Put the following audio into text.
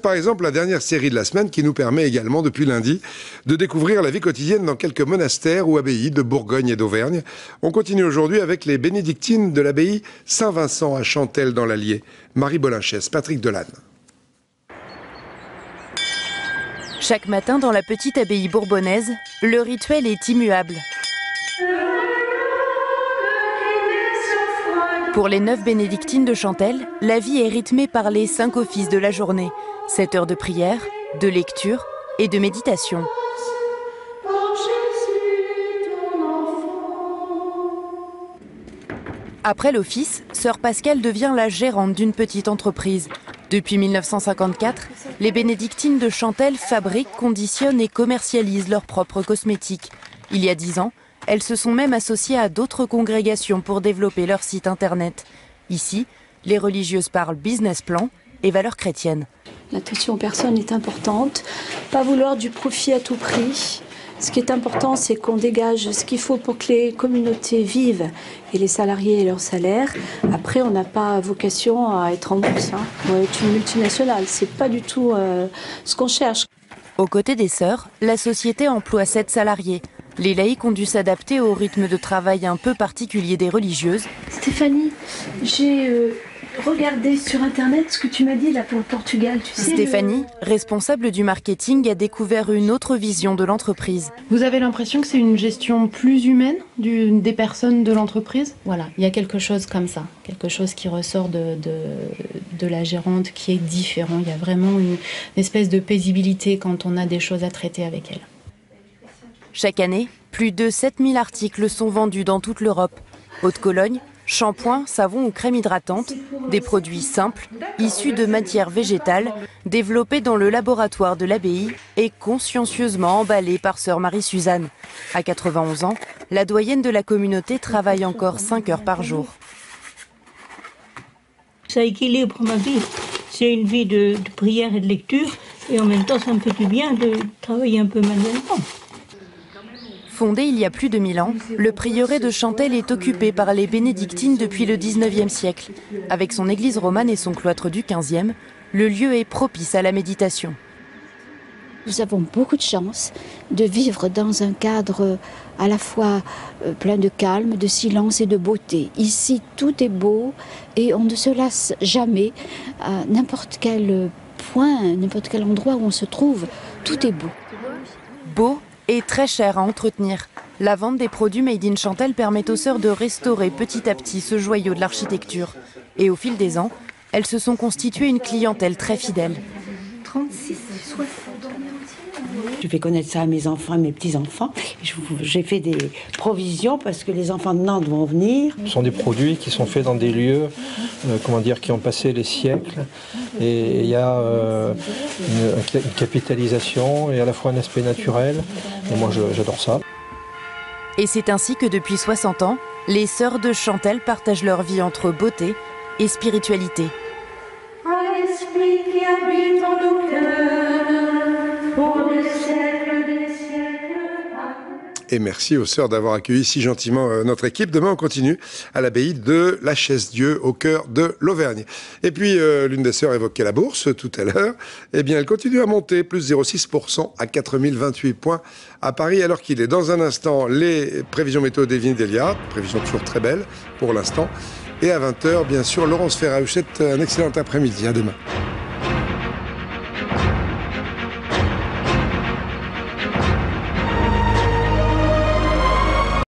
Par exemple, la dernière série de la semaine qui nous permet également, depuis lundi, de découvrir la vie quotidienne dans quelques monastères ou abbayes de Bourgogne et d'Auvergne. On continue aujourd'hui avec les bénédictines de l'abbaye Saint-Vincent à Chantelle dans l'Allier. Marie Bolinchès, Patrick Delanne. Chaque matin dans la petite abbaye bourbonnaise, le rituel est immuable. Pour les 9 bénédictines de Chantelle, la vie est rythmée par les 5 offices de la journée. 7 heures de prière, de lecture et de méditation. Après l'office, sœur Pascale devient la gérante d'une petite entreprise. Depuis 1954, les bénédictines de Chantelle fabriquent, conditionnent et commercialisent leurs propres cosmétiques. Il y a 10 ans, elles se sont même associées à d'autres congrégations pour développer leur site internet. Ici, les religieuses parlent business plan et valeurs chrétiennes. L'attention aux personnes est importante, pas vouloir du profit à tout prix. Ce qui est important, c'est qu'on dégage ce qu'il faut pour que les communautés vivent et les salariés aient leur salaire. Après, on n'a pas vocation à être en bourse, ou à être une multinationale. C'est pas du tout ce qu'on cherche. Aux côtés des sœurs, la société emploie 7 salariés. Les laïcs ont dû s'adapter au rythme de travail un peu particulier des religieuses. Stéphanie, j'ai regardé sur Internet ce que tu m'as dit là pour le Portugal. Tu sais, Stéphanie, responsable du marketing, a découvert une autre vision de l'entreprise. Vous avez l'impression que c'est une gestion plus humaine des personnes de l'entreprise ? Voilà, il y a quelque chose comme ça, quelque chose qui ressort de la gérante qui est différent. Il y a vraiment une espèce de paisibilité quand on a des choses à traiter avec elle. Chaque année, plus de 7000 articles sont vendus dans toute l'Europe. Haute-Cologne, shampoing, savon ou crème hydratante, des produits simples, issus de matières végétales, développés dans le laboratoire de l'abbaye et consciencieusement emballés par sœur Marie-Suzanne. À 91 ans, la doyenne de la communauté travaille encore 5 heures par jour. Ça équilibre ma vie. C'est une vie de prière et de lecture et en même temps ça me fait du bien de travailler un peu manuellement. Fondé il y a plus de 1000 ans, le prieuré de Chantelle est occupé par les bénédictines depuis le 19e siècle. Avec son église romane et son cloître du 15e, le lieu est propice à la méditation. Nous avons beaucoup de chance de vivre dans un cadre à la fois plein de calme, de silence et de beauté. Ici, tout est beau et on ne se lasse jamais. À n'importe quel point, n'importe quel endroit où on se trouve, tout est beau. Beau et très cher à entretenir. La vente des produits Made in Chantelle permet aux sœurs de restaurer petit à petit ce joyau de l'architecture. Et au fil des ans, elles se sont constituées une clientèle très fidèle. 36, 60. Je fais connaître ça à mes enfants et mes petits-enfants. J'ai fait des provisions parce que les enfants de Nantes vont venir. Ce sont des produits qui sont faits dans des lieux qui ont passé les siècles. Et il y a une capitalisation et à la fois un aspect naturel. Et moi, j'adore ça. Et c'est ainsi que depuis 60 ans, les sœurs de Chantelle partagent leur vie entre beauté et spiritualité. Et merci aux sœurs d'avoir accueilli si gentiment notre équipe. Demain, on continue à l'abbaye de la Chaise-Dieu, au cœur de l'Auvergne. Et puis, l'une des sœurs évoquait la bourse tout à l'heure. Eh bien, elle continue à monter, plus 0,6% à 4028 points à Paris, alors qu'il est. Dans un instant, les prévisions météo d'Evelyne Delia, prévisions toujours très belles pour l'instant. Et à 20h, bien sûr, Laurence Ferrari. Un excellent après-midi. À demain.